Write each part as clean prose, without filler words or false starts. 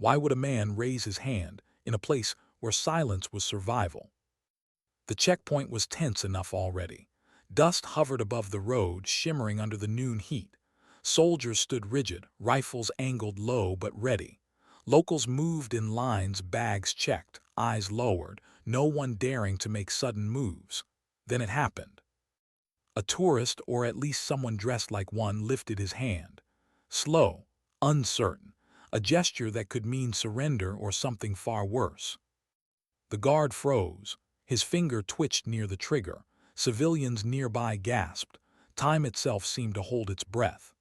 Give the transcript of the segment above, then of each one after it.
Why would a man raise his hand in a place where silence was survival? The checkpoint was tense enough already. Dust hovered above the road, shimmering under the noon heat. Soldiers stood rigid, rifles angled low but ready. Locals moved in lines, bags checked, eyes lowered, no one daring to make sudden moves. Then it happened. A tourist, or at least someone dressed like one, lifted his hand. Slow, uncertain, a gesture that could mean surrender or something far worse. The guard froze. His finger twitched near the trigger. Civilians nearby gasped. Time itself seemed to hold its breath.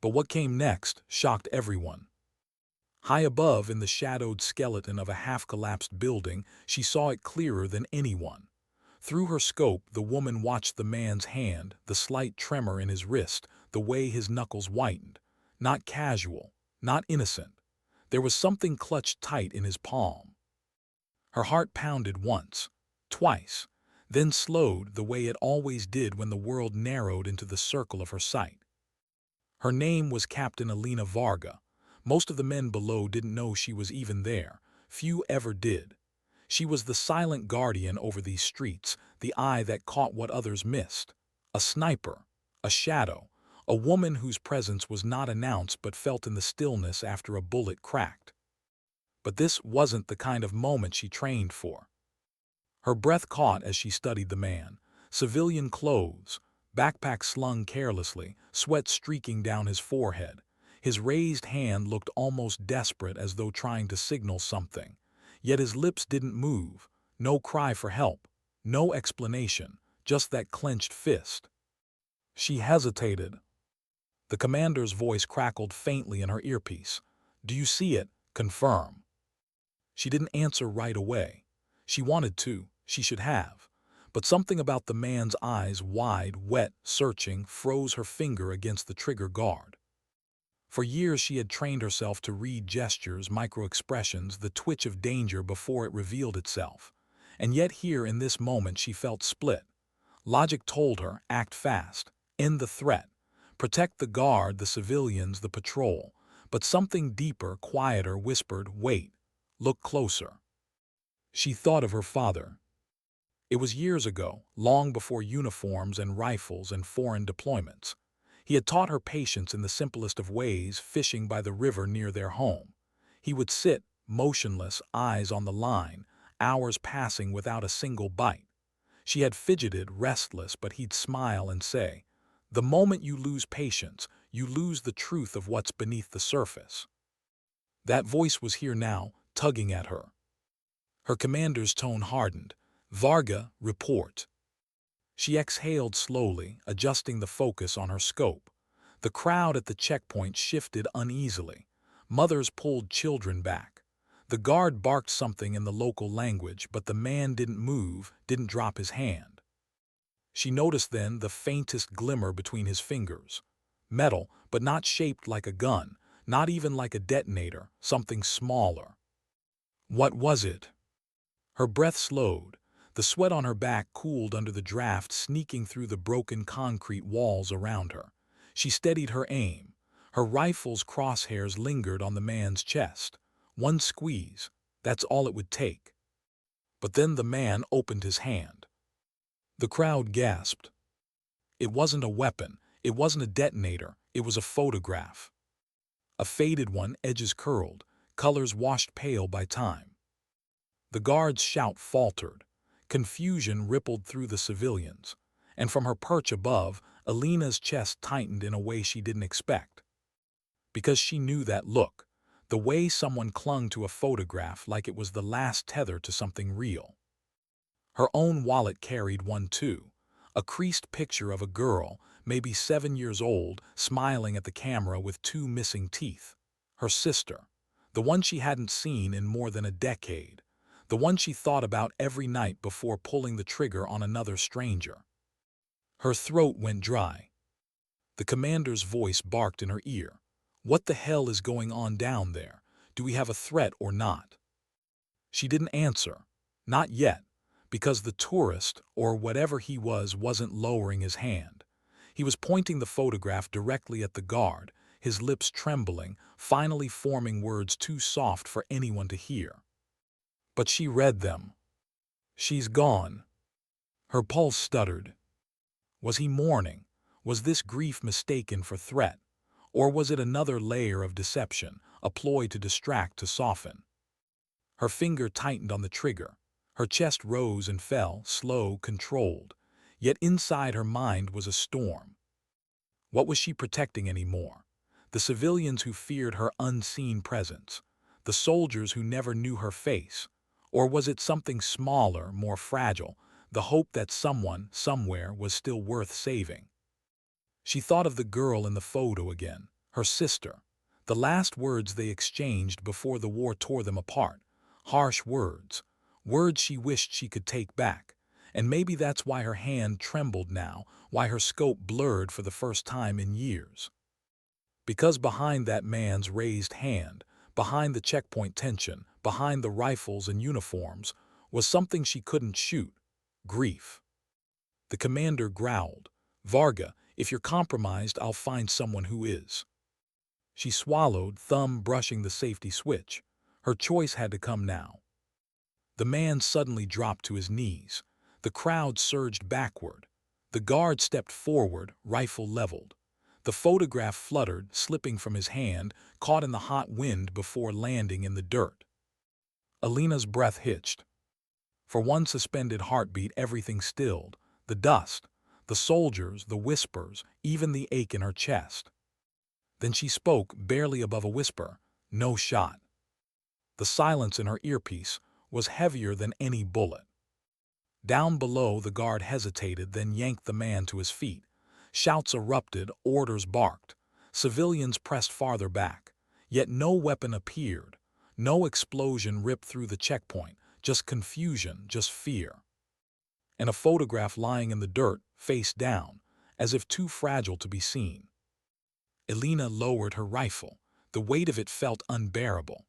But what came next shocked everyone. High above, in the shadowed skeleton of a half-collapsed building, she saw it clearer than anyone. Through her scope, the woman watched the man's hand, the slight tremor in his wrist, the way his knuckles whitened. Not casual, not innocent. There was something clutched tight in his palm. Her heart pounded once, twice, then slowed the way it always did when the world narrowed into the circle of her sight. Her name was Captain Elena Varga. Most of the men below didn't know she was even there. Few ever did. She was the silent guardian over these streets, the eye that caught what others missed. A sniper, a shadow, a woman whose presence was not announced but felt in the stillness after a bullet cracked. But this wasn't the kind of moment she trained for. Her breath caught as she studied the man. Civilian clothes, backpack slung carelessly, sweat streaking down his forehead. His raised hand looked almost desperate, as though trying to signal something. Yet his lips didn't move. No cry for help. No explanation. Just that clenched fist. She hesitated. The commander's voice crackled faintly in her earpiece. "Do you see it? Confirm." She didn't answer right away. She wanted to. She should have. But something about the man's eyes, wide, wet, searching, froze her finger against the trigger guard. For years she had trained herself to read gestures, micro-expressions, the twitch of danger before it revealed itself. And yet here in this moment she felt split. Logic told her, act fast, end the threat, protect the guard, the civilians, the patrol. But something deeper, quieter, whispered, wait, look closer. She thought of her father. It was years ago, long before uniforms and rifles and foreign deployments. He had taught her patience in the simplest of ways, fishing by the river near their home. He would sit, motionless, eyes on the line, hours passing without a single bite. She had fidgeted, restless, but he'd smile and say, "The moment you lose patience, you lose the truth of what's beneath the surface." That voice was here now, tugging at her. Her commander's tone hardened. "Varga, report." She exhaled slowly, adjusting the focus on her scope. The crowd at the checkpoint shifted uneasily. Mothers pulled children back. The guard barked something in the local language, but the man didn't move, didn't drop his hand. She noticed then the faintest glimmer between his fingers. Metal, but not shaped like a gun, not even like a detonator, something smaller. What was it? Her breath slowed. The sweat on her back cooled under the draft sneaking through the broken concrete walls around her. She steadied her aim. Her rifle's crosshairs lingered on the man's chest. One squeeze, that's all it would take. But then the man opened his hand. The crowd gasped. It wasn't a weapon, it wasn't a detonator, it was a photograph. A faded one, edges curled, colors washed pale by time. The guard's shout faltered. Confusion rippled through the civilians, and from her perch above, Elena's chest tightened in a way she didn't expect. Because she knew that look, the way someone clung to a photograph like it was the last tether to something real. Her own wallet carried one too, a creased picture of a girl, maybe 7 years old, smiling at the camera with 2 missing teeth. Her sister, the one she hadn't seen in more than a decade. The one she thought about every night before pulling the trigger on another stranger. Her throat went dry. The commander's voice barked in her ear. "What the hell is going on down there? Do we have a threat or not?" She didn't answer. Not yet, because the tourist, or whatever he was, wasn't lowering his hand. He was pointing the photograph directly at the guard, his lips trembling, finally forming words too soft for anyone to hear. But she read them. "She's gone." Her pulse stuttered. Was he mourning? Was this grief mistaken for threat? Or was it another layer of deception, a ploy to distract, to soften? Her finger tightened on the trigger. Her chest rose and fell, slow, controlled. Yet inside her mind was a storm. What was she protecting anymore? The civilians who feared her unseen presence? The soldiers who never knew her face? Or was it something smaller, more fragile, the hope that someone, somewhere, was still worth saving? She thought of the girl in the photo again, her sister. The last words they exchanged before the war tore them apart. Harsh words. Words she wished she could take back. And maybe that's why her hand trembled now, why her scope blurred for the first time in years. Because behind that man's raised hand, behind the checkpoint tension, behind the rifles and uniforms, was something she couldn't shoot: grief. The commander growled, "Varga, if you're compromised, I'll find someone who is." She swallowed, thumb brushing the safety switch. Her choice had to come now. The man suddenly dropped to his knees. The crowd surged backward. The guard stepped forward, rifle leveled. The photograph fluttered, slipping from his hand, caught in the hot wind before landing in the dirt. Elena's breath hitched. For one suspended heartbeat, everything stilled. The dust, the soldiers, the whispers, even the ache in her chest. Then she spoke, barely above a whisper, "No shot." The silence in her earpiece was heavier than any bullet. Down below, the guard hesitated, then yanked the man to his feet. Shouts erupted, orders barked. Civilians pressed farther back. Yet no weapon appeared. No explosion ripped through the checkpoint. Just confusion, just fear. And a photograph lying in the dirt, face down, as if too fragile to be seen. Elena lowered her rifle. The weight of it felt unbearable.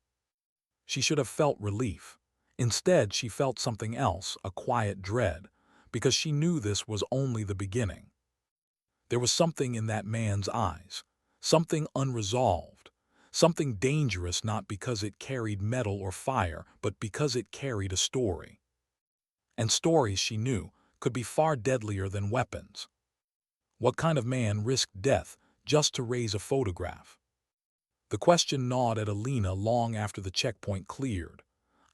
She should have felt relief. Instead, she felt something else, a quiet dread, because she knew this was only the beginning. There was something in that man's eyes, something unresolved, something dangerous, not because it carried metal or fire, but because it carried a story. And stories, she knew, could be far deadlier than weapons. What kind of man risked death just to raise a photograph? The question gnawed at Elena long after the checkpoint cleared.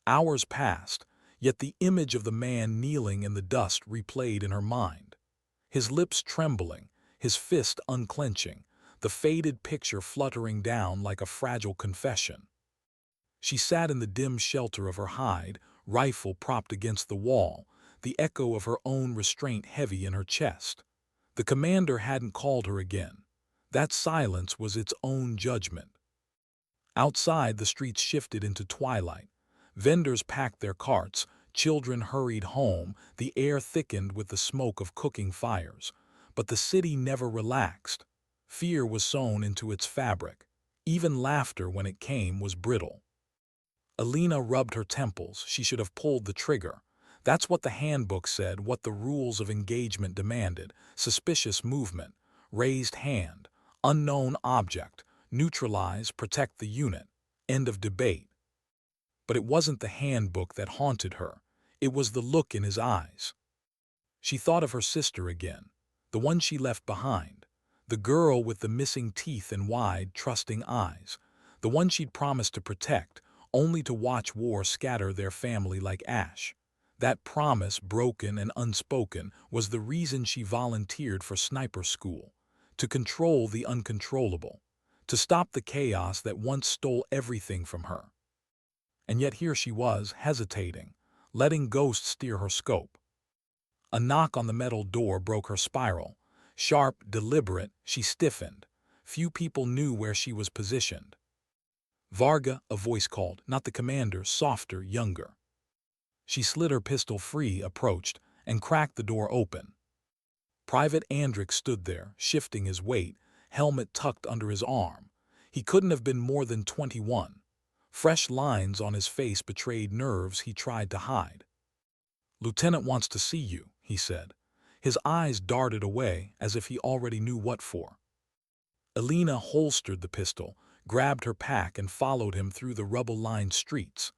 Hours passed, yet the image of the man kneeling in the dust replayed in her mind. His lips trembling, his fist unclenching, the faded picture fluttering down like a fragile confession. She sat in the dim shelter of her hide, rifle propped against the wall, the echo of her own restraint heavy in her chest. The commander hadn't called her again. That silence was its own judgment. Outside, the streets shifted into twilight. Vendors packed their carts, children hurried home, the air thickened with the smoke of cooking fires. But the city never relaxed. Fear was sewn into its fabric. Even laughter, when it came, was brittle. Elena rubbed her temples. She should have pulled the trigger. That's what the handbook said, what the rules of engagement demanded. Suspicious movement, raised hand, unknown object, neutralize, protect the unit. End of debate. But it wasn't the handbook that haunted her. It was the look in his eyes. She thought of her sister again, the one she left behind, the girl with the missing teeth and wide, trusting eyes, the one she'd promised to protect, only to watch war scatter their family like ash. That promise, broken and unspoken, was the reason she volunteered for sniper school, to control the uncontrollable, to stop the chaos that once stole everything from her. And yet here she was, hesitating, letting ghosts steer her scope. A knock on the metal door broke her spiral. Sharp, deliberate, she stiffened. Few people knew where she was positioned. "Varga," a voice called, not the commander, softer, younger. She slid her pistol free, approached, and cracked the door open. Private Andrick stood there, shifting his weight, helmet tucked under his arm. He couldn't have been more than 21. Fresh lines on his face betrayed nerves he tried to hide. "Lieutenant wants to see you," he said. His eyes darted away as if he already knew what for. Elena holstered the pistol, grabbed her pack and followed him through the rubble-lined streets.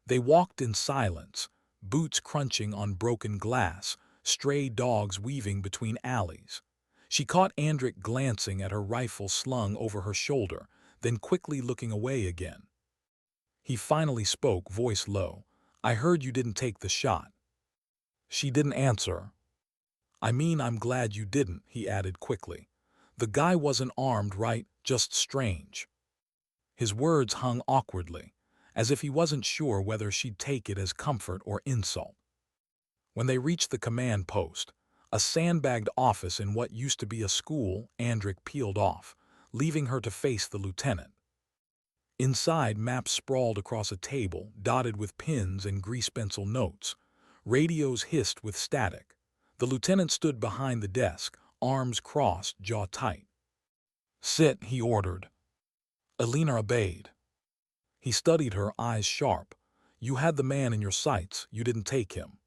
They walked in silence, boots crunching on broken glass, stray dogs weaving between alleys. She caught Andric glancing at her rifle slung over her shoulder, then quickly looking away again. He finally spoke, voice low. "I heard you didn't take the shot." She didn't answer. "I mean, I'm glad you didn't," he added quickly. "The guy wasn't armed, right? Just strange." His words hung awkwardly, as if he wasn't sure whether she'd take it as comfort or insult. When they reached the command post, a sandbagged office in what used to be a school, Andric peeled off, leaving her to face the lieutenant. Inside, maps sprawled across a table, dotted with pins and grease-pencil notes. Radios hissed with static. The lieutenant stood behind the desk, arms crossed, jaw tight. "Sit," he ordered. Elena obeyed. He studied her, eyes sharp. "You had the man in your sights, you didn't take him."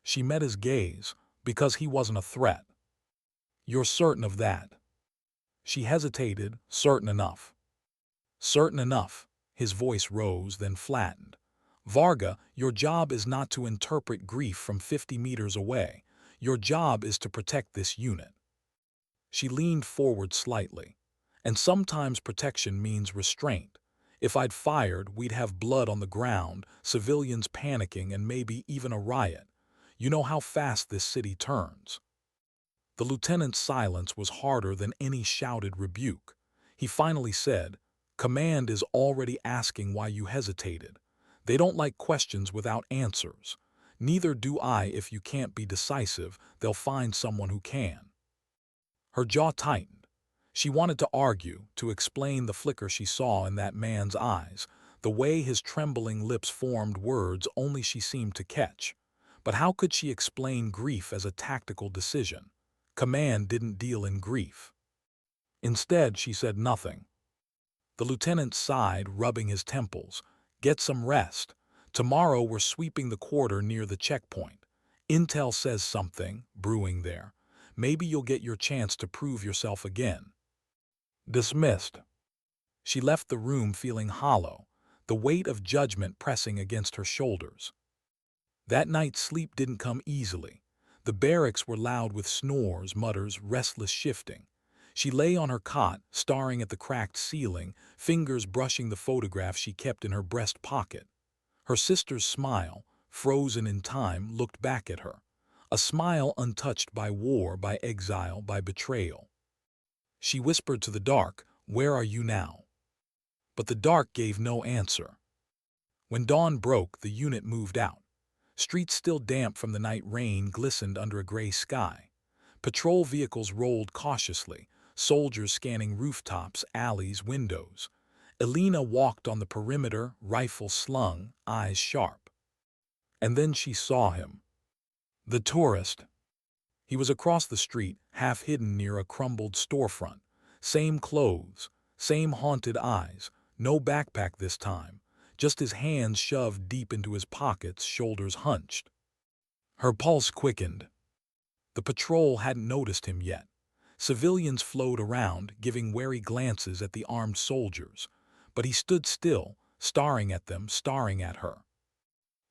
She met his gaze, because he wasn't a threat. "You're certain of that?" She hesitated, certain enough. "Certain enough." His voice rose, then flattened. "Varga, your job is not to interpret grief from 50 meters away. Your job is to protect this unit." She leaned forward slightly. "And sometimes protection means restraint. If I'd fired, we'd have blood on the ground, civilians panicking, and maybe even a riot. You know how fast this city turns." The lieutenant's silence was harder than any shouted rebuke. He finally said, "Command is already asking why you hesitated. They don't like questions without answers. Neither do I. If you can't be decisive, they'll find someone who can." Her jaw tightened. She wanted to argue, to explain the flicker she saw in that man's eyes, the way his trembling lips formed words only she seemed to catch. But how could she explain grief as a tactical decision? Command didn't deal in grief. Instead, she said nothing. The lieutenant sighed, rubbing his temples. "Get some rest. Tomorrow we're sweeping the quarter near the checkpoint. Intel says something brewing there. Maybe you'll get your chance to prove yourself again." Dismissed. She left the room feeling hollow, the weight of judgment pressing against her shoulders. That night sleep didn't come easily. The barracks were loud with snores, mutters, restless shifting. She lay on her cot, staring at the cracked ceiling, fingers brushing the photograph she kept in her breast pocket. Her sister's smile, frozen in time, looked back at her. A smile untouched by war, by exile, by betrayal. She whispered to the dark, "Where are you now?" But the dark gave no answer. When dawn broke, the unit moved out. Streets still damp from the night rain glistened under a gray sky. Patrol vehicles rolled cautiously, soldiers scanning rooftops, alleys, windows. Elena walked on the perimeter, rifle slung, eyes sharp. And then she saw him. The tourist. He was across the street, half hidden near a crumbled storefront. Same clothes, same haunted eyes, no backpack this time. Just his hands shoved deep into his pockets, shoulders hunched. Her pulse quickened. The patrol hadn't noticed him yet. Civilians flowed around, giving wary glances at the armed soldiers. But he stood still, staring at them, staring at her.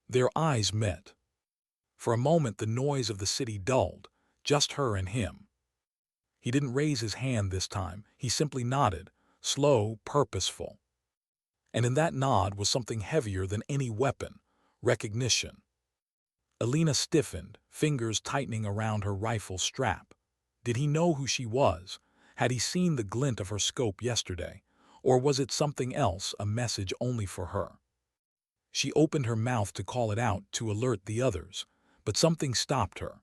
Their eyes met. For a moment the noise of the city dulled, just her and him. He didn't raise his hand this time, he simply nodded, slow, purposeful. And in that nod was something heavier than any weapon, recognition. Elena stiffened, fingers tightening around her rifle strap. Did he know who she was? Had he seen the glint of her scope yesterday? Or was it something else, a message only for her? She opened her mouth to call it out, to alert the others, but something stopped her.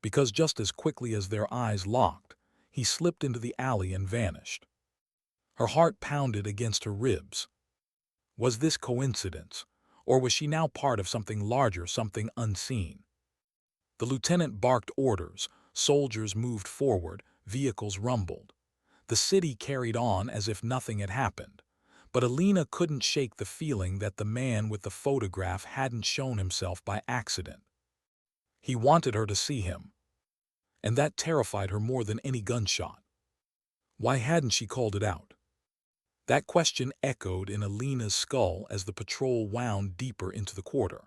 Because just as quickly as their eyes locked, he slipped into the alley and vanished. Her heart pounded against her ribs. Was this coincidence, or was she now part of something larger, something unseen? The lieutenant barked orders, soldiers moved forward, vehicles rumbled. The city carried on as if nothing had happened, but Elena couldn't shake the feeling that the man with the photograph hadn't shown himself by accident. He wanted her to see him, and that terrified her more than any gunshot. Why hadn't she called it out? That question echoed in Elena's skull as the patrol wound deeper into the quarter.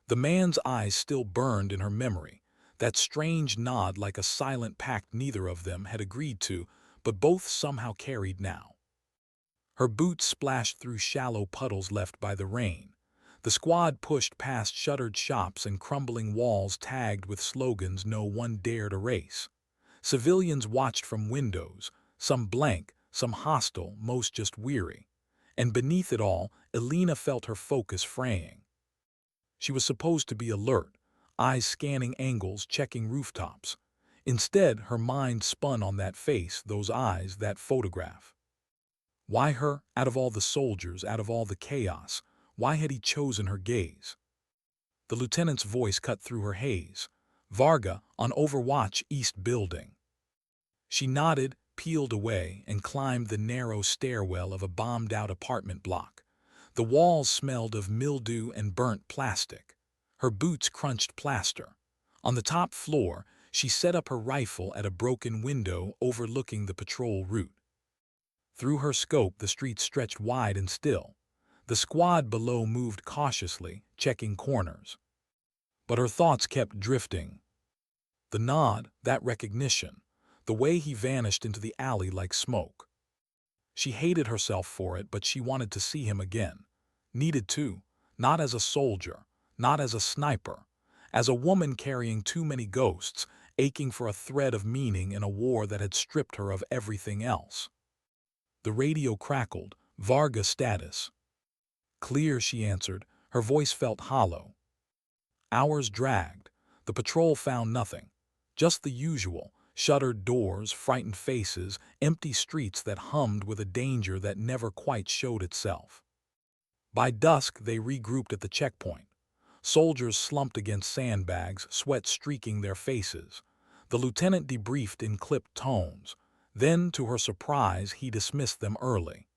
The man's eyes still burned in her memory, that strange nod like a silent pact neither of them had agreed to, but both somehow carried now. Her boots splashed through shallow puddles left by the rain. The squad pushed past shuttered shops and crumbling walls tagged with slogans no one dared erase. Civilians watched from windows, some blank, some hostile, most just weary. And beneath it all, Elena felt her focus fraying. She was supposed to be alert, eyes scanning angles, checking rooftops. Instead, her mind spun on that face, those eyes, that photograph. Why her, out of all the soldiers, out of all the chaos? Why had he chosen her gaze? The lieutenant's voice cut through her haze. Varga, on Overwatch East Building. She nodded, peeled away, and climbed the narrow stairwell of a bombed-out apartment block. The walls smelled of mildew and burnt plastic. Her boots crunched plaster. On the top floor, she set up her rifle at a broken window overlooking the patrol route. Through her scope, the street stretched wide and still. The squad below moved cautiously, checking corners. But her thoughts kept drifting. The nod, that recognition, the way he vanished into the alley like smoke. She hated herself for it, but she wanted to see him again. Needed to, not as a soldier, not as a sniper, as a woman carrying too many ghosts, aching for a thread of meaning in a war that had stripped her of everything else. The radio crackled, Varga status. Clear, she answered, her voice felt hollow. Hours dragged. The patrol found nothing. Just the usual, shuttered doors, frightened faces, empty streets that hummed with a danger that never quite showed itself. By dusk, they regrouped at the checkpoint. Soldiers slumped against sandbags, sweat streaking their faces. The lieutenant debriefed in clipped tones. Then, to her surprise, he dismissed them early.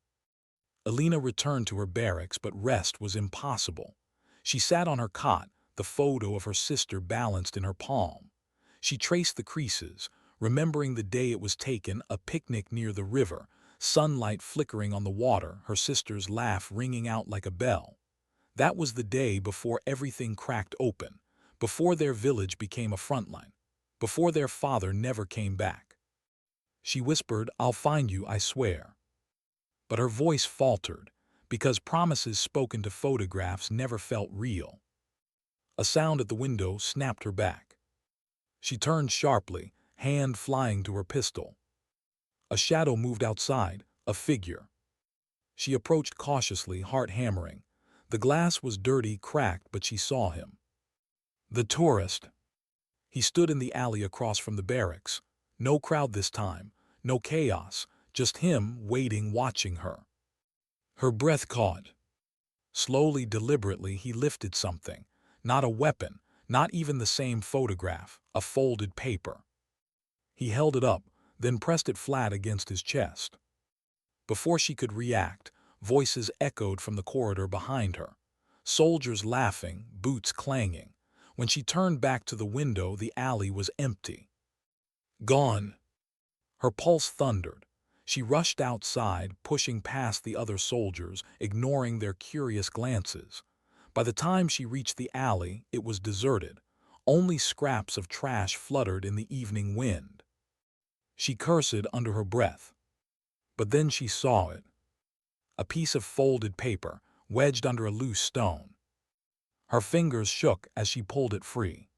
Elena returned to her barracks, but rest was impossible. She sat on her cot, the photo of her sister balanced in her palm. She traced the creases, remembering the day it was taken, a picnic near the river, sunlight flickering on the water, her sister's laugh ringing out like a bell. That was the day before everything cracked open, before their village became a front line, before their father never came back. She whispered, "I'll find you, I swear." But her voice faltered, because promises spoken to photographs never felt real. A sound at the window snapped her back. She turned sharply, hand flying to her pistol. A shadow moved outside, a figure. She approached cautiously, heart hammering. The glass was dirty, cracked, but she saw him. The tourist. He stood in the alley across from the barracks. No crowd this time, no chaos, just him waiting, watching her. Her breath caught. Slowly, deliberately, he lifted something. Not a weapon, not even the same photograph, a folded paper. He held it up, then pressed it flat against his chest. Before she could react, voices echoed from the corridor behind her. Soldiers laughing, boots clanging. When she turned back to the window, the alley was empty. Gone. Her pulse thundered. She rushed outside, pushing past the other soldiers, ignoring their curious glances. By the time she reached the alley, it was deserted. Only scraps of trash fluttered in the evening wind. She cursed under her breath. But then she saw it. A piece of folded paper, wedged under a loose stone. Her fingers shook as she pulled it free.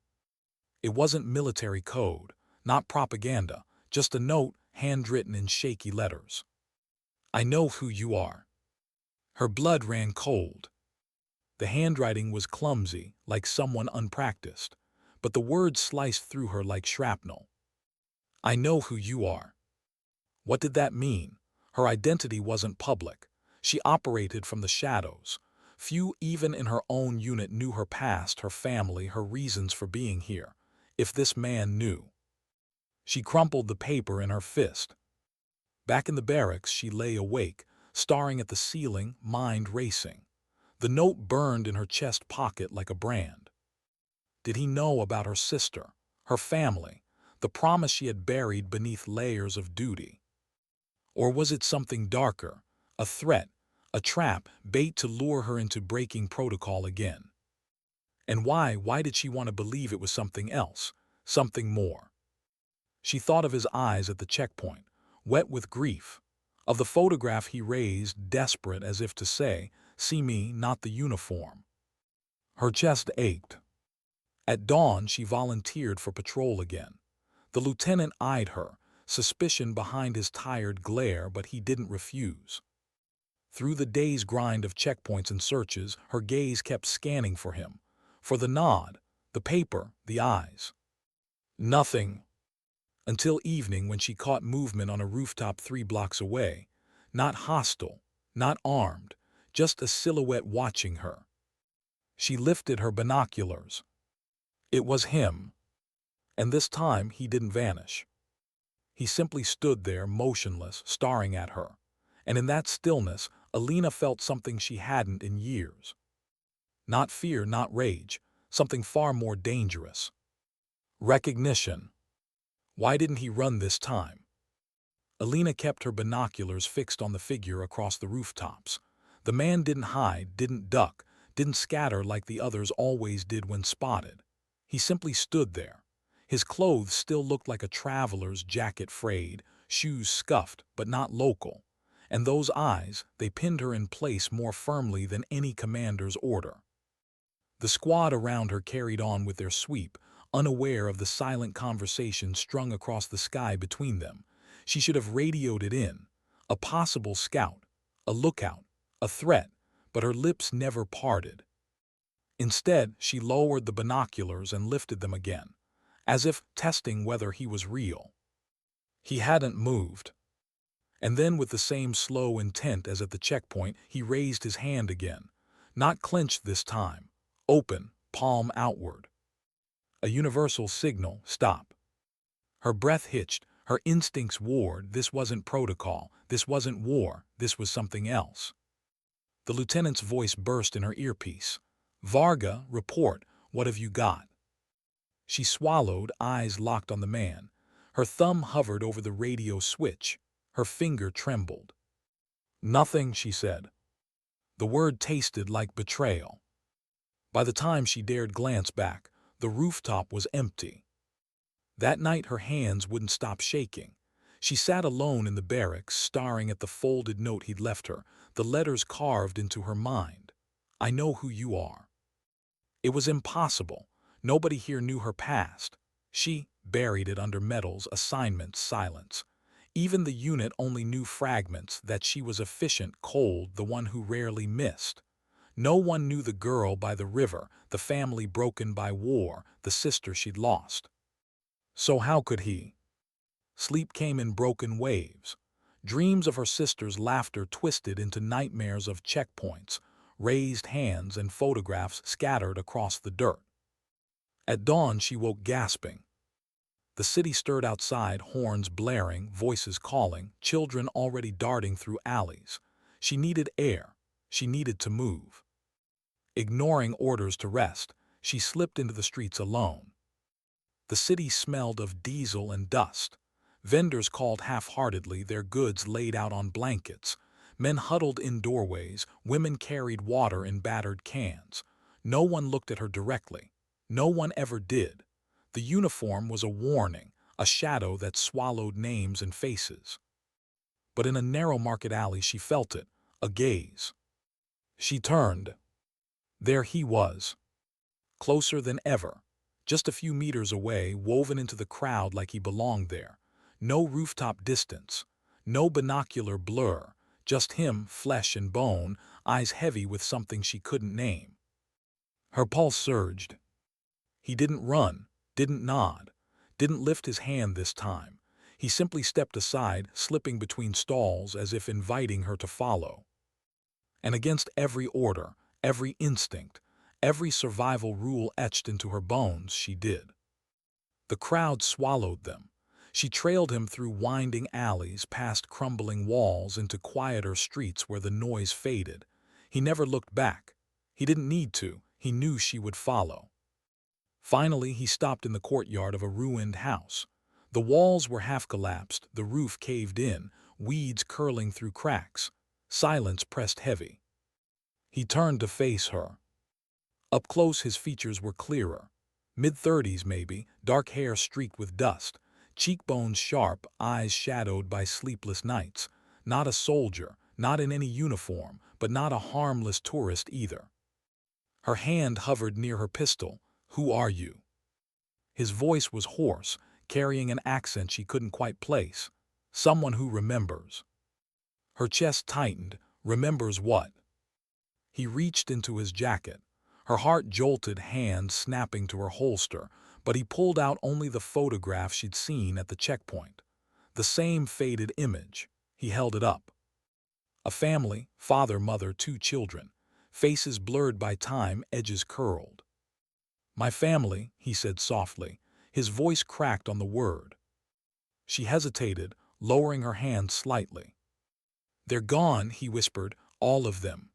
It wasn't military code, not propaganda, just a note handwritten in shaky letters. "I know who you are." Her blood ran cold. The handwriting was clumsy, like someone unpracticed, but the words sliced through her like shrapnel. "I know who you are." What did that mean? Her identity wasn't public. She operated from the shadows. Few even in her own unit knew her past, her family, her reasons for being here. If this man knew. She crumpled the paper in her fist. Back in the barracks, she lay awake, staring at the ceiling, mind racing. The note burned in her chest pocket like a brand. Did he know about her sister, her family, the promise she had buried beneath layers of duty? Or was it something darker, a threat, a trap, bait to lure her into breaking protocol again? And why did she want to believe it was something else, something more? She thought of his eyes at the checkpoint, wet with grief, of the photograph he raised, desperate as if to say, "See me, not the uniform." Her chest ached. At dawn, she volunteered for patrol again. The lieutenant eyed her, suspicion behind his tired glare, but he didn't refuse. Through the day's grind of checkpoints and searches, her gaze kept scanning for him, for the nod, the paper, the eyes. Nothing. Until evening, when she caught movement on a rooftop 3 blocks away. Not hostile, not armed, just a silhouette watching her. She lifted her binoculars. It was him. And this time he didn't vanish. He simply stood there, motionless, staring at her. And in that stillness, Elena felt something she hadn't in years. Not fear, not rage, something far more dangerous. Recognition. Why didn't he run this time? Elena kept her binoculars fixed on the figure across the rooftops. The man didn't hide, didn't duck, didn't scatter like the others always did when spotted. He simply stood there. His clothes still looked like a traveler's jacket, frayed, shoes scuffed, but not local. And those eyes, they pinned her in place more firmly than any commander's order. The squad around her carried on with their sweep, unaware of the silent conversation strung across the sky between them. She should have radioed it in. A possible scout, a lookout, a threat, but her lips never parted. Instead, she lowered the binoculars and lifted them again, as if testing whether he was real. He hadn't moved. And then, with the same slow intent as at the checkpoint, he raised his hand again. Not clenched this time. Open, palm outward. A universal signal, stop. Her breath hitched, her instincts warred. This wasn't protocol, this wasn't war, this was something else. The lieutenant's voice burst in her earpiece. "Varga, report, what have you got?" She swallowed, eyes locked on the man. Her thumb hovered over the radio switch. Her finger trembled. "Nothing," she said. The word tasted like betrayal. By the time she dared glance back, the rooftop was empty. That night her hands wouldn't stop shaking. She sat alone in the barracks, staring at the folded note he'd left her, the letters carved into her mind. "I know who you are." It was impossible. Nobody here knew her past. She buried it under medals, assignments, silence. Even the unit only knew fragments, that she was efficient, cold, the one who rarely missed. No one knew the girl by the river, the family broken by war, the sister she'd lost. So how could he? Sleep came in broken waves. Dreams of her sister's laughter twisted into nightmares of checkpoints, raised hands and photographs scattered across the dirt. At dawn she woke gasping. The city stirred outside, horns blaring, voices calling, children already darting through alleys. She needed air. She needed to move. Ignoring orders to rest, she slipped into the streets alone. The city smelled of diesel and dust. Vendors called half-heartedly, their goods laid out on blankets. Men huddled in doorways, women carried water in battered cans. No one looked at her directly. No one ever did. The uniform was a warning, a shadow that swallowed names and faces. But in a narrow market alley she felt it, a gaze. She turned. There he was. Closer than ever. Just a few meters away, woven into the crowd like he belonged there. No rooftop distance. No binocular blur. Just him, flesh and bone, eyes heavy with something she couldn't name. Her pulse surged. He didn't run, didn't nod, didn't lift his hand this time. He simply stepped aside, slipping between stalls as if inviting her to follow. And against every order, every instinct, every survival rule etched into her bones, she did. The crowd swallowed them. She trailed him through winding alleys, past crumbling walls, into quieter streets where the noise faded. He never looked back. He didn't need to. He knew she would follow. Finally, he stopped in the courtyard of a ruined house. The walls were half collapsed, the roof caved in, weeds curling through cracks. Silence pressed heavy. He turned to face her. Up close his features were clearer. Mid-30s maybe, dark hair streaked with dust, cheekbones sharp, eyes shadowed by sleepless nights. Not a soldier, not in any uniform, but not a harmless tourist either. Her hand hovered near her pistol. "Who are you?" His voice was hoarse, carrying an accent she couldn't quite place. "Someone who remembers." Her chest tightened. Remembers what? He reached into his jacket. Her heart jolted, hands snapping to her holster, but he pulled out only the photograph she'd seen at the checkpoint. The same faded image. He held it up. A family, father, mother, 2 children. Faces blurred by time, edges curled. "My family," he said softly. His voice cracked on the word. She hesitated, lowering her hand slightly. "They're gone," he whispered, "all of them."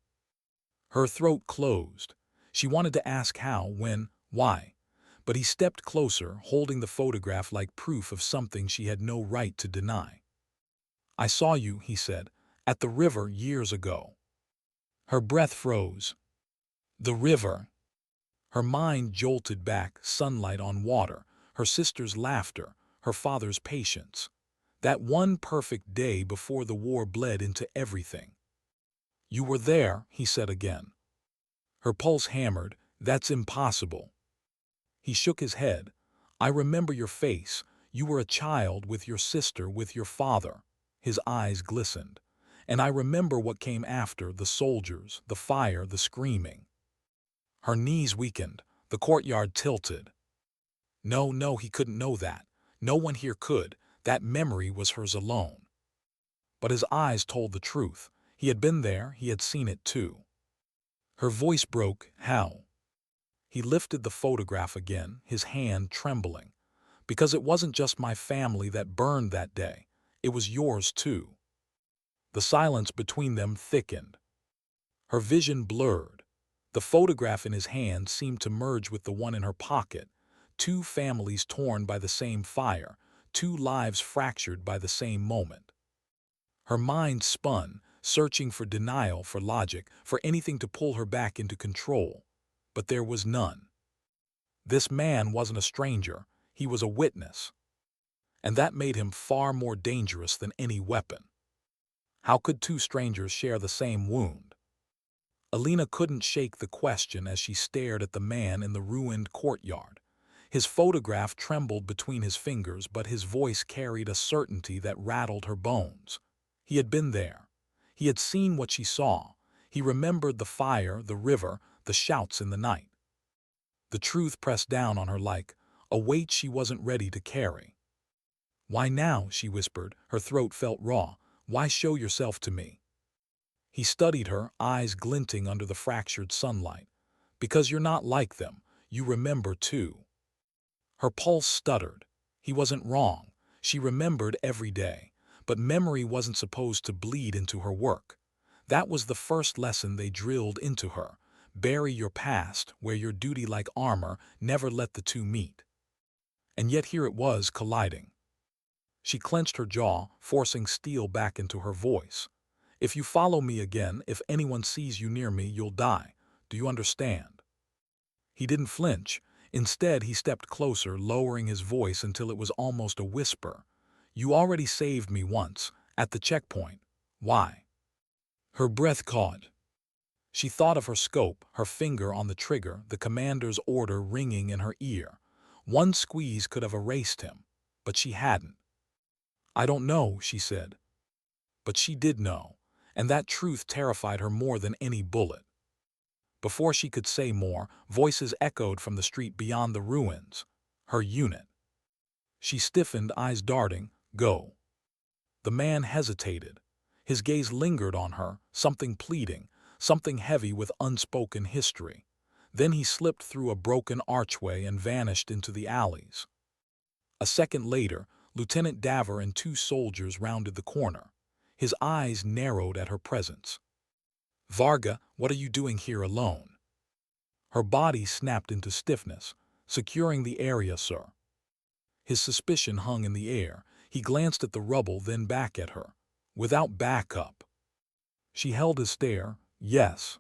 Her throat closed. She wanted to ask how, when, why. But he stepped closer, holding the photograph like proof of something she had no right to deny. "I saw you," he said, "at the river years ago." Her breath froze. The river. Her mind jolted back, sunlight on water, her sister's laughter, her father's patience. That one perfect day before the war bled into everything. "You were there," he said again. Her pulse hammered. "That's impossible." He shook his head. "I remember your face. You were a child with your sister, with your father." His eyes glistened. "And I remember what came after, the soldiers, the fire, the screaming." Her knees weakened. The courtyard tilted. No, no, he couldn't know that. No one here could. That memory was hers alone. But his eyes told the truth. He had been there, he had seen it too. Her voice broke. "How?" He lifted the photograph again, his hand trembling. "Because it wasn't just my family that burned that day. It was yours too." The silence between them thickened. Her vision blurred. The photograph in his hand seemed to merge with the one in her pocket. 2 families torn by the same fire, 2 lives fractured by the same moment. Her mind spun, searching for denial, for logic, for anything to pull her back into control. But there was none. This man wasn't a stranger, he was a witness. And that made him far more dangerous than any weapon. How could 2 strangers share the same wound? Elena couldn't shake the question as she stared at the man in the ruined courtyard. His photograph trembled between his fingers, but his voice carried a certainty that rattled her bones. He had been there. He had seen what she saw. He remembered the fire, the river, the shouts in the night. The truth pressed down on her like a weight she wasn't ready to carry. "Why now?" she whispered. Her throat felt raw. "Why show yourself to me?" He studied her, eyes glinting under the fractured sunlight. "Because you're not like them. You remember too." Her pulse stuttered. He wasn't wrong. She remembered every day. But memory wasn't supposed to bleed into her work. That was the first lesson they drilled into her. Bury your past, wear your duty like armor, never let the 2 meet. And yet here it was, colliding. She clenched her jaw, forcing steel back into her voice. "If you follow me again, if anyone sees you near me, you'll die. Do you understand?" He didn't flinch. Instead, he stepped closer, lowering his voice until it was almost a whisper. "You already saved me once, at the checkpoint. Why?" Her breath caught. She thought of her scope, her finger on the trigger, the commander's order ringing in her ear. One squeeze could have erased him, but she hadn't. "I don't know," she said. But she did know, and that truth terrified her more than any bullet. Before she could say more, voices echoed from the street beyond the ruins. Her unit. She stiffened, eyes darting. "Go." The man hesitated. His gaze lingered on her, something pleading, something heavy with unspoken history. Then he slipped through a broken archway and vanished into the alleys. A second later, Lieutenant Daver and 2 soldiers rounded the corner. His eyes narrowed at her presence. "Varga, what are you doing here alone?" Her body snapped into stiffness. "Securing the area, sir." His suspicion hung in the air. He glanced at the rubble, then back at her. without backup. She held his stare. Yes.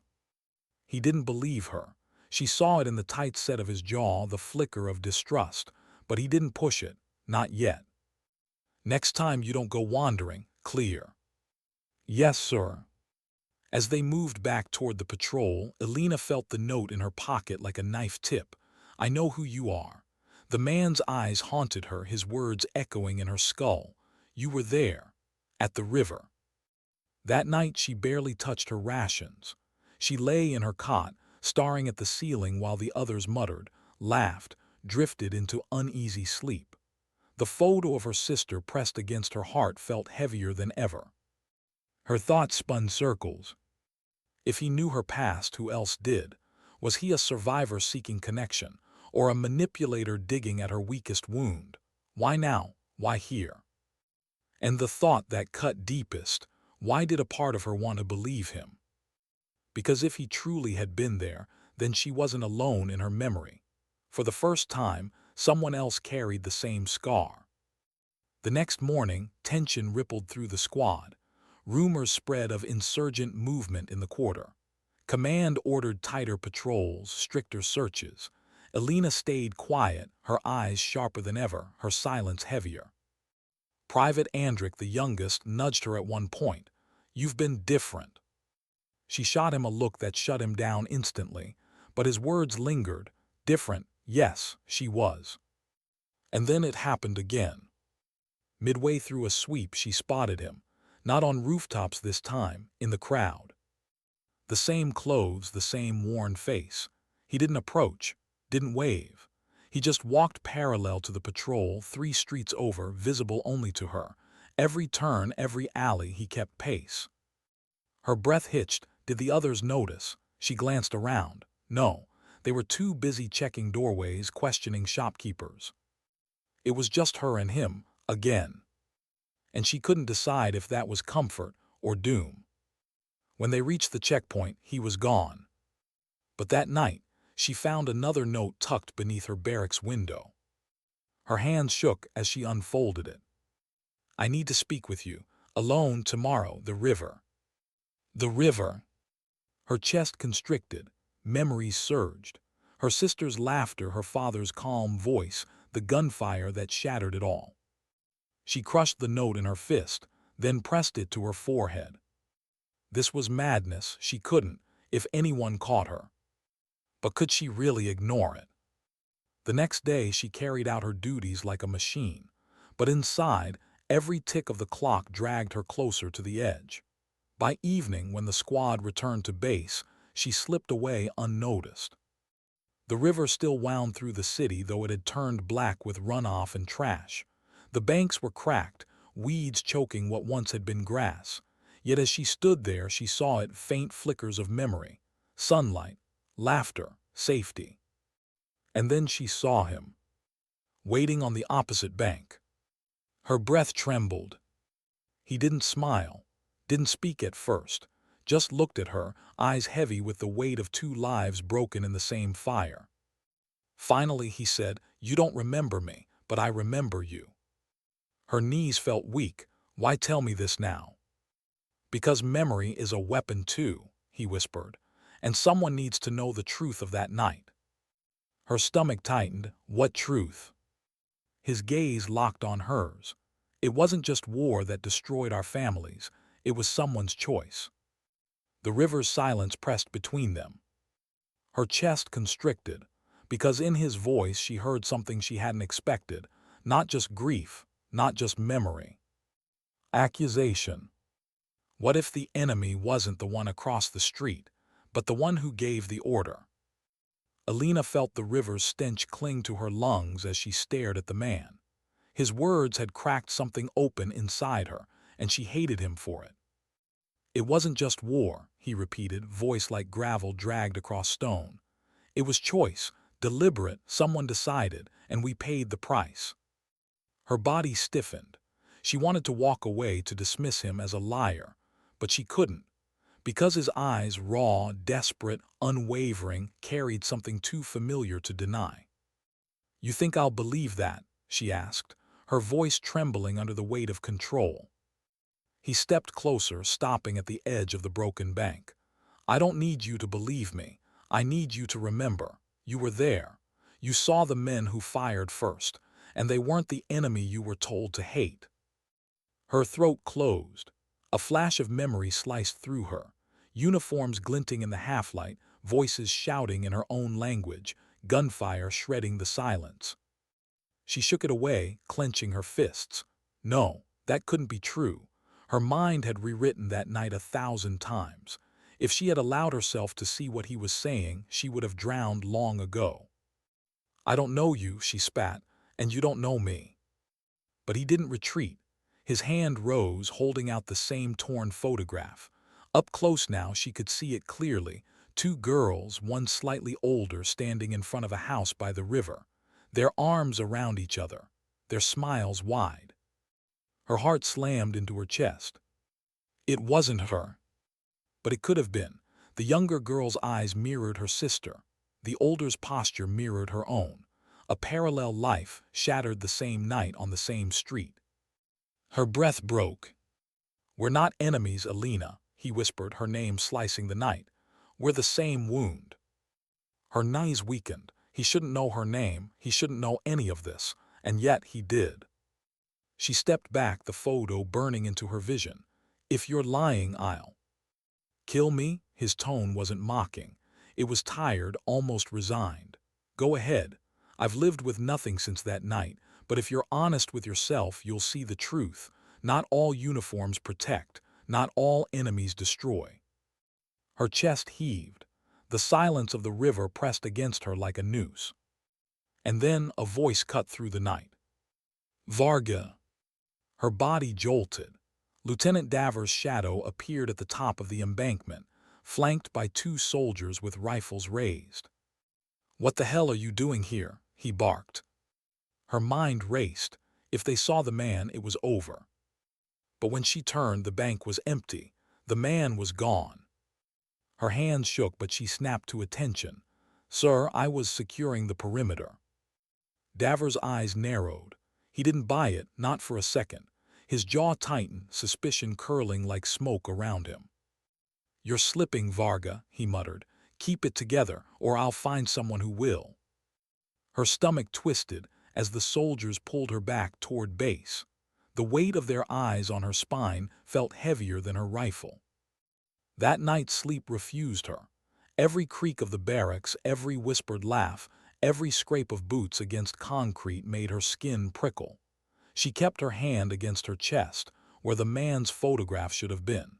He didn't believe her. She saw it in the tight set of his jaw, the flicker of distrust, but he didn't push it. Not yet. Next time you don't go wandering, clear. Yes, sir. As they moved back toward the patrol, Elena felt the note in her pocket like a knife tip. I know who you are. The man's eyes haunted her, his words echoing in her skull. You were there. At the river. That night she barely touched her rations. She lay in her cot, staring at the ceiling while the others muttered, laughed, drifted into uneasy sleep. The photo of her sister pressed against her heart felt heavier than ever. Her thoughts spun circles. If he knew her past, who else did? Was he a survivor seeking connection, or a manipulator digging at her weakest wound? Why now? Why here? And the thought that cut deepest, why did a part of her want to believe him? Because if he truly had been there, then she wasn't alone in her memory. For the first time, someone else carried the same scar. The next morning, tension rippled through the squad. Rumors spread of insurgent movement in the quarter. Command ordered tighter patrols, stricter searches. Elena stayed quiet, her eyes sharper than ever, her silence heavier. Private Andrick, the youngest, nudged her at one point. You've been different. She shot him a look that shut him down instantly, but his words lingered. Different, yes, she was. And then it happened again. Midway through a sweep, she spotted him. Not on rooftops this time, in the crowd. The same clothes, the same worn face. He didn't approach, didn't wave. He just walked parallel to the patrol, 3 streets over, visible only to her. Every turn, every alley, he kept pace. Her breath hitched. Did the others notice? She glanced around. No, they were too busy checking doorways, questioning shopkeepers. It was just her and him, again. And she couldn't decide if that was comfort or doom. When they reached the checkpoint, he was gone. But that night, she found another note tucked beneath her barracks window. Her hands shook as she unfolded it. I need to speak with you. Alone tomorrow, the river. The river. Her chest constricted. Memories surged. Her sister's laughter, her father's calm voice, the gunfire that shattered it all. She crushed the note in her fist, then pressed it to her forehead. This was madness. She couldn't, if anyone caught her. But could she really ignore it? The next day she carried out her duties like a machine, but inside, every tick of the clock dragged her closer to the edge. By evening, when the squad returned to base, she slipped away unnoticed. The river still wound through the city, though it had turned black with runoff and trash. The banks were cracked, weeds choking what once had been grass. Yet as she stood there, she saw it, faint flickers of memory, sunlight, laughter, safety. And then she saw him, waiting on the opposite bank. Her breath trembled. He didn't smile, didn't speak at first, just looked at her, eyes heavy with the weight of 2 lives broken in the same fire. Finally he said, You don't remember me, but I remember you. Her knees felt weak. Why tell me this now? Because memory is a weapon too, he whispered, and someone needs to know the truth of that night. Her stomach tightened. What truth? His gaze locked on hers. It wasn't just war that destroyed our families, it was someone's choice. The river's silence pressed between them. Her chest constricted, because in his voice she heard something she hadn't expected, not just grief, not just memory. Accusation. What if the enemy wasn't the one across the street, but the one who gave the order? Elena felt the river's stench cling to her lungs as she stared at the man. His words had cracked something open inside her, and she hated him for it. It wasn't just war, he repeated, voice like gravel dragged across stone. It was choice, deliberate, someone decided, and we paid the price. Her body stiffened. She wanted to walk away, to dismiss him as a liar, but she couldn't, because his eyes, raw, desperate, unwavering, carried something too familiar to deny. You think I'll believe that? She asked, her voice trembling under the weight of control. He stepped closer, stopping at the edge of the broken bank. I don't need you to believe me. I need you to remember. You were there. You saw the men who fired first, and they weren't the enemy you were told to hate. Her throat closed. A flash of memory sliced through her. Uniforms glinting in the half-light, voices shouting in her own language, gunfire shredding the silence. She shook it away, clenching her fists. No, that couldn't be true. Her mind had rewritten that night 1,000 times. If she had allowed herself to see what he was saying, she would have drowned long ago. I don't know you, she spat, and you don't know me. But he didn't retreat. His hand rose, holding out the same torn photograph. Up close now, she could see it clearly. Two girls, one slightly older, standing in front of a house by the river, their arms around each other, their smiles wide. Her heart slammed into her chest. It wasn't her. But it could have been. The younger girl's eyes mirrored her sister. The older's posture mirrored her own. A parallel life, shattered the same night on the same street. Her breath broke. We're not enemies, Elena, he whispered, her name slicing the night. We're the same wound. Her knees weakened. He shouldn't know her name, he shouldn't know any of this, and yet he did. She stepped back, the photo burning into her vision. If you're lying, I'll kill me? His tone wasn't mocking. It was tired, almost resigned. Go ahead. I've lived with nothing since that night, but if you're honest with yourself, you'll see the truth. Not all uniforms protect, not all enemies destroy. Her chest heaved. The silence of the river pressed against her like a noose. And then a voice cut through the night. Varga. Her body jolted. Lieutenant Davers' shadow appeared at the top of the embankment, flanked by two soldiers with rifles raised. What the hell are you doing here? He barked. Her mind raced. If they saw the man, it was over. But when she turned, the bank was empty. The man was gone. Her hands shook, but she snapped to attention. Sir, I was securing the perimeter. Davers' eyes narrowed. He didn't buy it, not for a second. His jaw tightened, suspicion curling like smoke around him. You're slipping, Varga, he muttered. Keep it together, or I'll find someone who will. Her stomach twisted as the soldiers pulled her back toward base. The weight of their eyes on her spine felt heavier than her rifle. That night sleep refused her. Every creak of the barracks, every whispered laugh, every scrape of boots against concrete made her skin prickle. She kept her hand against her chest, where the man's photograph should have been.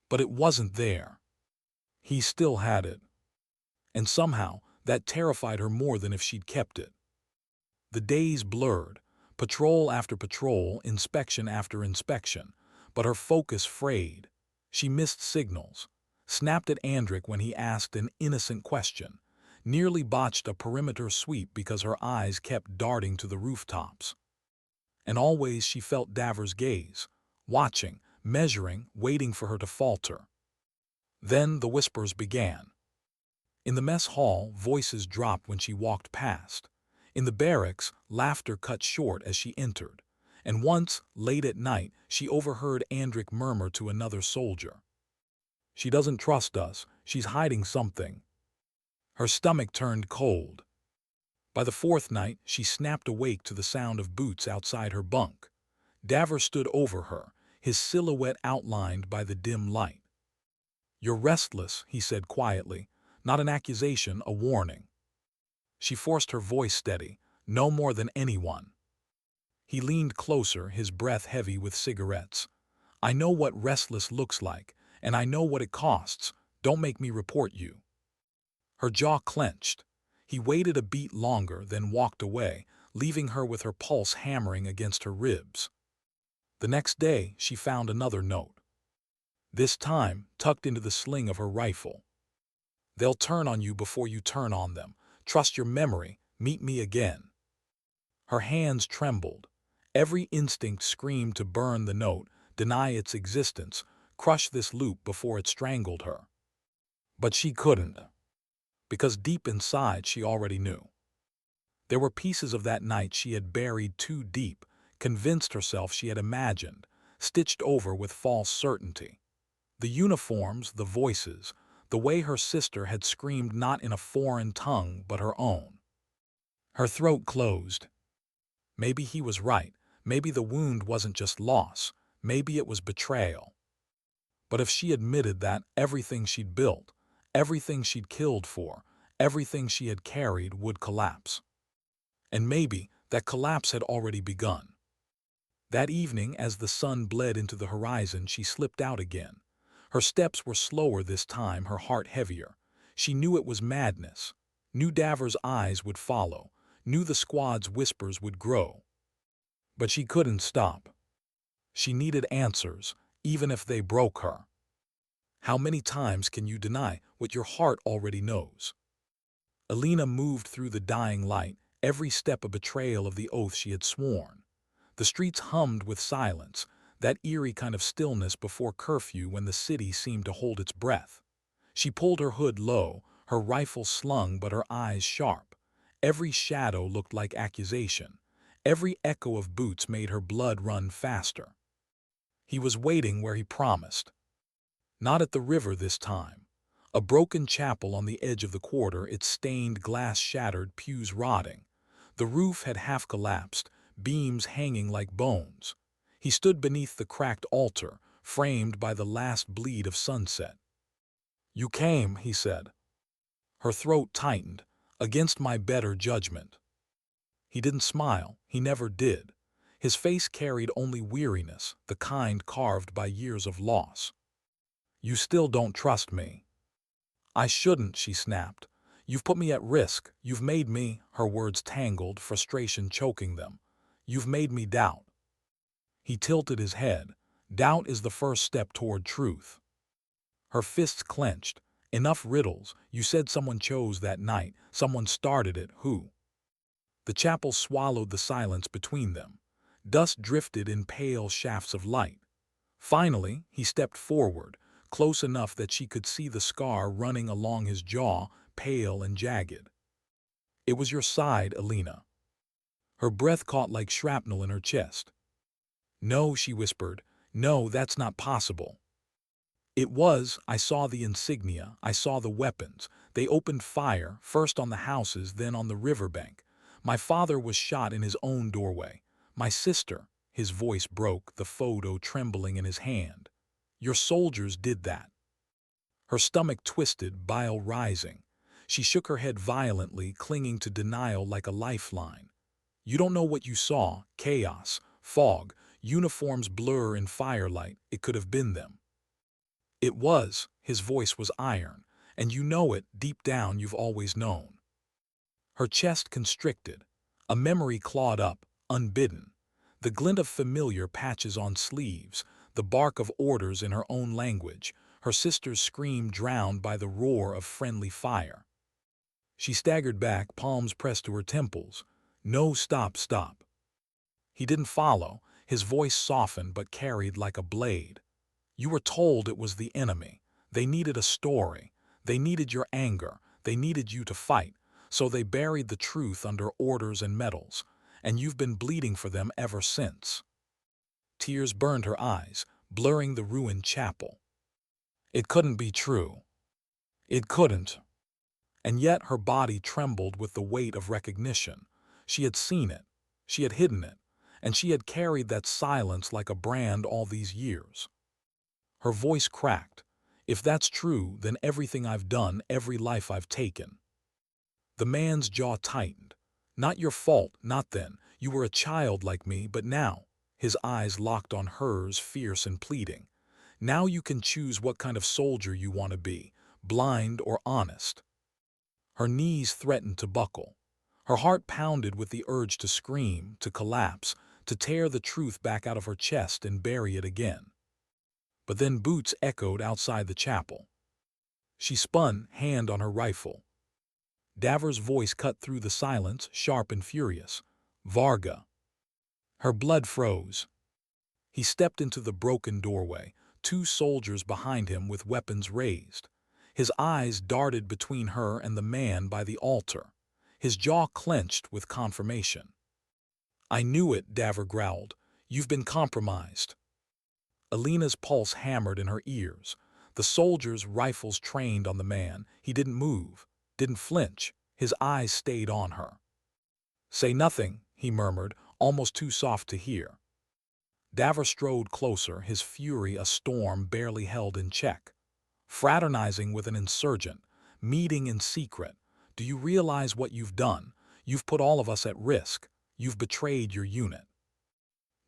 But it wasn't there. He still had it. And somehow, that terrified her more than if she'd kept it. The days blurred, patrol after patrol, inspection after inspection, but her focus frayed. She missed signals, snapped at Andric when he asked an innocent question, nearly botched a perimeter sweep because her eyes kept darting to the rooftops. And always she felt Davers' gaze, watching, measuring, waiting for her to falter. Then the whispers began. In the mess hall, voices dropped when she walked past. In the barracks, laughter cut short as she entered. And once, late at night, she overheard Andric murmur to another soldier. She doesn't trust us. She's hiding something. Her stomach turned cold. By the fourth night, she snapped awake to the sound of boots outside her bunk. Davers stood over her, his silhouette outlined by the dim light. You're restless, he said quietly. Not an accusation, a warning. She forced her voice steady, no more than anyone. He leaned closer, his breath heavy with cigarettes. I know what restless looks like, and I know what it costs. Don't make me report you. Her jaw clenched. He waited a beat longer, then walked away, leaving her with her pulse hammering against her ribs. The next day, she found another note. This time, tucked into the sling of her rifle. They'll turn on you before you turn on them. Trust your memory. Meet me again. Her hands trembled. Every instinct screamed to burn the note, deny its existence, crush this loop before it strangled her. But she couldn't. Because deep inside she already knew. There were pieces of that night she had buried too deep, convinced herself she had imagined, stitched over with false certainty. The uniforms, the voices, the way her sister had screamed not in a foreign tongue but her own. Her throat closed. Maybe he was right. Maybe the wound wasn't just loss. Maybe it was betrayal. But if she admitted that, everything she'd built, everything she'd killed for, everything she had carried would collapse. And maybe that collapse had already begun. That evening, as the sun bled into the horizon, she slipped out again. Her steps were slower this time, her heart heavier. She knew it was madness. Knew Davers' eyes would follow. Knew the squad's whispers would grow. But she couldn't stop. She needed answers, even if they broke her. How many times can you deny what your heart already knows? Elena moved through the dying light, every step a betrayal of the oath she had sworn. The streets hummed with silence, that eerie kind of stillness before curfew when the city seemed to hold its breath. She pulled her hood low, her rifle slung but her eyes sharp. Every shadow looked like accusation. Every echo of boots made her blood run faster. He was waiting where he promised. Not at the river this time. A broken chapel on the edge of the quarter, its stained glass shattered, pews rotting. The roof had half collapsed, beams hanging like bones. He stood beneath the cracked altar, framed by the last bleed of sunset. "You came," he said. Her throat tightened, "against my better judgment." He didn't smile, he never did. His face carried only weariness, the kind carved by years of loss. "You still don't trust me." "I shouldn't," she snapped. "You've put me at risk. You've made me—" her words tangled, frustration choking them. "You've made me doubt." He tilted his head. "Doubt is the first step toward truth." Her fists clenched. "Enough riddles. You said someone chose that night. Someone started it. Who?" The chapel swallowed the silence between them. Dust drifted in pale shafts of light. Finally, he stepped forward, close enough that she could see the scar running along his jaw, pale and jagged. "It was your side, Elena." Her breath caught like shrapnel in her chest. "No," she whispered. "No, that's not possible." "It was. I saw the insignia. I saw the weapons. They opened fire, first on the houses, then on the riverbank. My father was shot in his own doorway. My sister—" his voice broke, the photo trembling in his hand. "Your soldiers did that." Her stomach twisted, bile rising. She shook her head violently, clinging to denial like a lifeline. "You don't know what you saw. Chaos, fog, uniforms blur in firelight. It could have been them." "It was." His voice was iron. "And you know it. Deep down you've always known." Her chest constricted. A memory clawed up, unbidden. The glint of familiar patches on sleeves, the bark of orders in her own language, her sister's scream drowned by the roar of friendly fire. She staggered back, palms pressed to her temples. "No, stop, stop." He didn't follow. His voice softened but carried like a blade. "You were told it was the enemy. They needed a story. They needed your anger. They needed you to fight. So they buried the truth under orders and medals. And you've been bleeding for them ever since." Tears burned her eyes, blurring the ruined chapel. It couldn't be true. It couldn't. And yet her body trembled with the weight of recognition. She had seen it. She had hidden it. And she had carried that silence like a brand all these years. Her voice cracked. "If that's true, then everything I've done, every life I've taken." The man's jaw tightened. "Not your fault, not then. You were a child like me, but now—" his eyes locked on hers, fierce and pleading. "Now you can choose what kind of soldier you want to be, blind or honest." Her knees threatened to buckle. Her heart pounded with the urge to scream, to collapse, to tear the truth back out of her chest and bury it again. But then boots echoed outside the chapel. She spun, hand on her rifle. Davers' voice cut through the silence, sharp and furious. "Varga." Her blood froze. He stepped into the broken doorway, two soldiers behind him with weapons raised. His eyes darted between her and the man by the altar. His jaw clenched with confirmation. "I knew it," Daver growled. "You've been compromised." Elena's pulse hammered in her ears. The soldiers' rifles trained on the man. He didn't move, didn't flinch. His eyes stayed on her. "Say nothing," he murmured, almost too soft to hear. Davos strode closer, his fury a storm barely held in check. "Fraternizing with an insurgent, meeting in secret. Do you realize what you've done? You've put all of us at risk. You've betrayed your unit."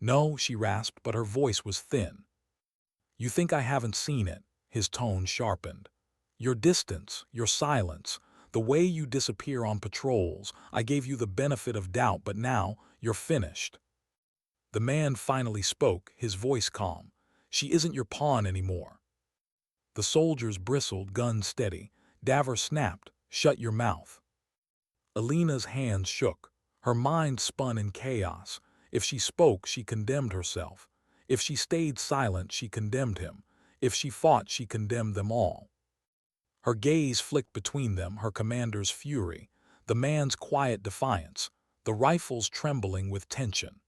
"No," she rasped, but her voice was thin. "You think I haven't seen it?" His tone sharpened. "Your distance, your silence, the way you disappear on patrols. I gave you the benefit of doubt, but now you're finished." The man finally spoke, his voice calm. "She isn't your pawn anymore." The soldiers bristled, guns steady. Davos snapped, "Shut your mouth." Elena's hands shook. Her mind spun in chaos. If she spoke, she condemned herself. If she stayed silent, she condemned him. If she fought, she condemned them all. Her gaze flicked between them, her commander's fury, the man's quiet defiance, the rifles trembling with tension.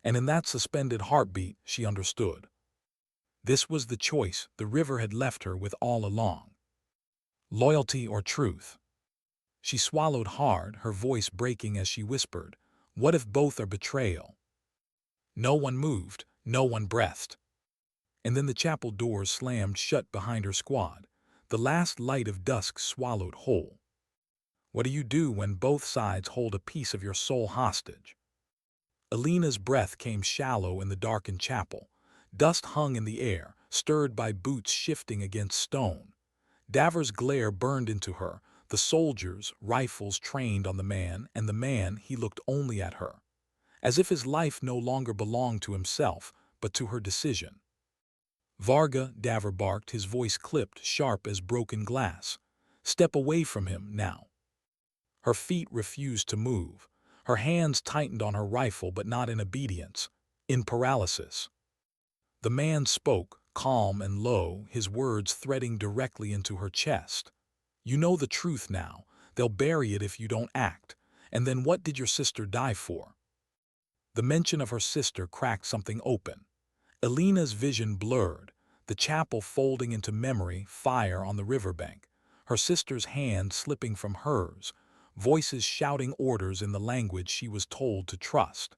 And in that suspended heartbeat, she understood. This was the choice the river had left her with all along. Loyalty or truth? She swallowed hard, her voice breaking as she whispered, "What if both are betrayal?" No one moved, no one breathed. And then the chapel doors slammed shut behind her squad. The last light of dusk swallowed whole. What do you do when both sides hold a piece of your soul hostage? Elena's breath came shallow in the darkened chapel. Dust hung in the air, stirred by boots shifting against stone. Davos' glare burned into her, the soldiers, rifles trained on the man, and the man, he looked only at her. As if his life no longer belonged to himself, but to her decision. "Varga," Davos barked, his voice clipped, sharp as broken glass. "Step away from him, now." Her feet refused to move. Her hands tightened on her rifle, but not in obedience, in paralysis. The man spoke, calm and low, his words threading directly into her chest. "You know the truth now. They'll bury it if you don't act. And then what did your sister die for?" The mention of her sister cracked something open. Elena's vision blurred, the chapel folding into memory, fire on the riverbank, her sister's hand slipping from hers, voices shouting orders in the language she was told to trust.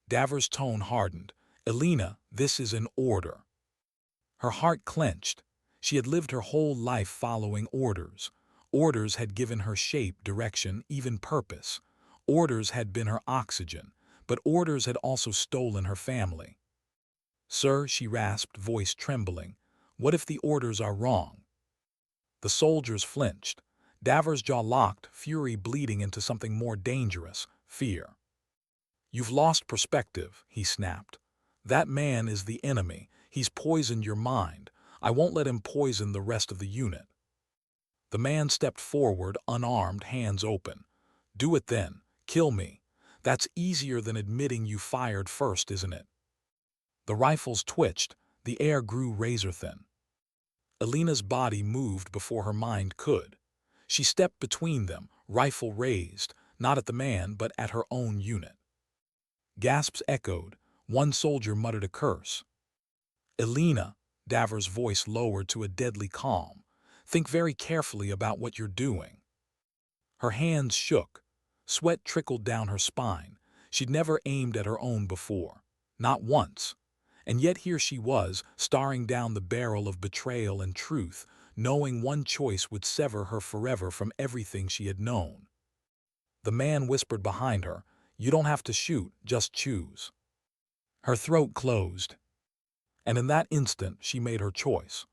Davos' tone hardened. "Elena, this is an order." Her heart clenched. She had lived her whole life following orders. Orders had given her shape, direction, even purpose. Orders had been her oxygen, but orders had also stolen her family. "Sir," she rasped, voice trembling, "what if the orders are wrong?" The soldiers flinched. Davos' jaw locked, fury bleeding into something more dangerous, fear. "You've lost perspective," he snapped. "That man is the enemy. He's poisoned your mind. I won't let him poison the rest of the unit." The man stepped forward, unarmed, hands open. "Do it then. Kill me. That's easier than admitting you fired first, isn't it?" The rifles twitched. The air grew razor-thin. Elena's body moved before her mind could. She stepped between them, rifle raised, not at the man, but at her own unit. Gasps echoed. One soldier muttered a curse. "Elena," Davos' voice lowered to a deadly calm, "think very carefully about what you're doing." Her hands shook. Sweat trickled down her spine. She'd never aimed at her own before. Not once. And yet here she was, staring down the barrel of betrayal and truth, knowing one choice would sever her forever from everything she had known. The man whispered behind her, "You don't have to shoot, just choose." Her throat closed. And in that instant, she made her choice.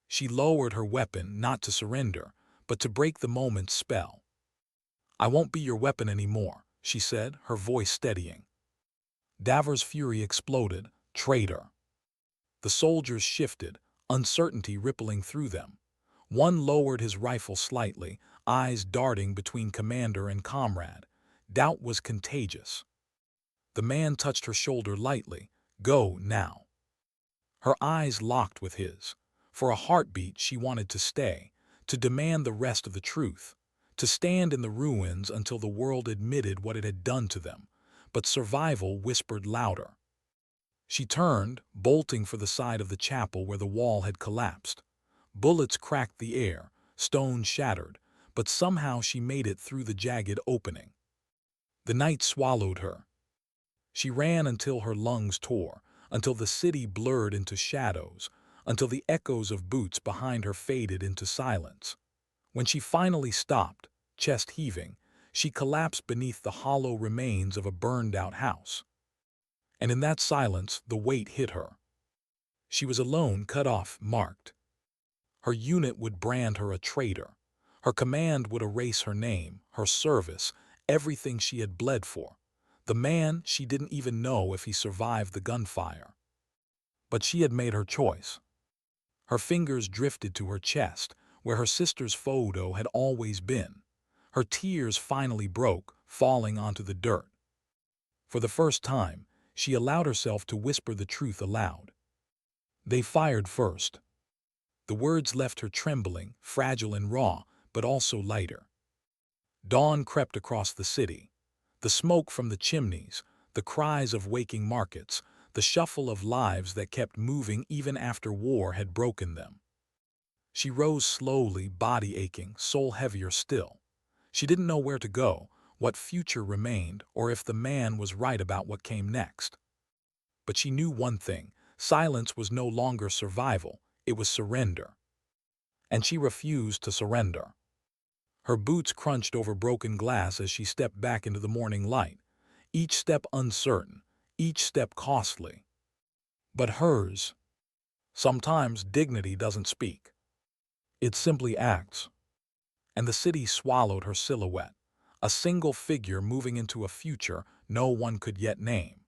She lowered her weapon, not to surrender, but to break the moment's spell. "I won't be your weapon anymore," she said, her voice steadying. Davos' fury exploded. "Traitor." The soldiers shifted, uncertainty rippling through them. One lowered his rifle slightly, eyes darting between commander and comrade. Doubt was contagious. The man touched her shoulder lightly. "Go, now." Her eyes locked with his. For a heartbeat, she wanted to stay, to demand the rest of the truth, to stand in the ruins until the world admitted what it had done to them. But survival whispered louder. She turned, bolting for the side of the chapel where the wall had collapsed. Bullets cracked the air, stones shattered, but somehow she made it through the jagged opening. The night swallowed her. She ran until her lungs tore, until the city blurred into shadows, until the echoes of boots behind her faded into silence. When she finally stopped, chest heaving, she collapsed beneath the hollow remains of a burned-out house. And in that silence, the weight hit her. She was alone, cut off, marked. Her unit would brand her a traitor. Her command would erase her name, her service, everything she had bled for. The man, she didn't even know if he survived the gunfire. But she had made her choice. Her fingers drifted to her chest, where her sister's photo had always been. Her tears finally broke, falling onto the dirt. For the first time, she allowed herself to whisper the truth aloud. They fired first. The words left her trembling, fragile and raw, but also lighter. Dawn crept across the city. The smoke from the chimneys, the cries of waking markets, the shuffle of lives that kept moving even after war had broken them. She rose slowly, body aching, soul heavier still. She didn't know where to go, what future remained, or if the man was right about what came next. But she knew one thing: silence was no longer survival, it was surrender. And she refused to surrender. Her boots crunched over broken glass as she stepped back into the morning light, each step uncertain, each step costly. But hers. Sometimes dignity doesn't speak. It simply acts. And the city swallowed her silhouette, a single figure moving into a future no one could yet name.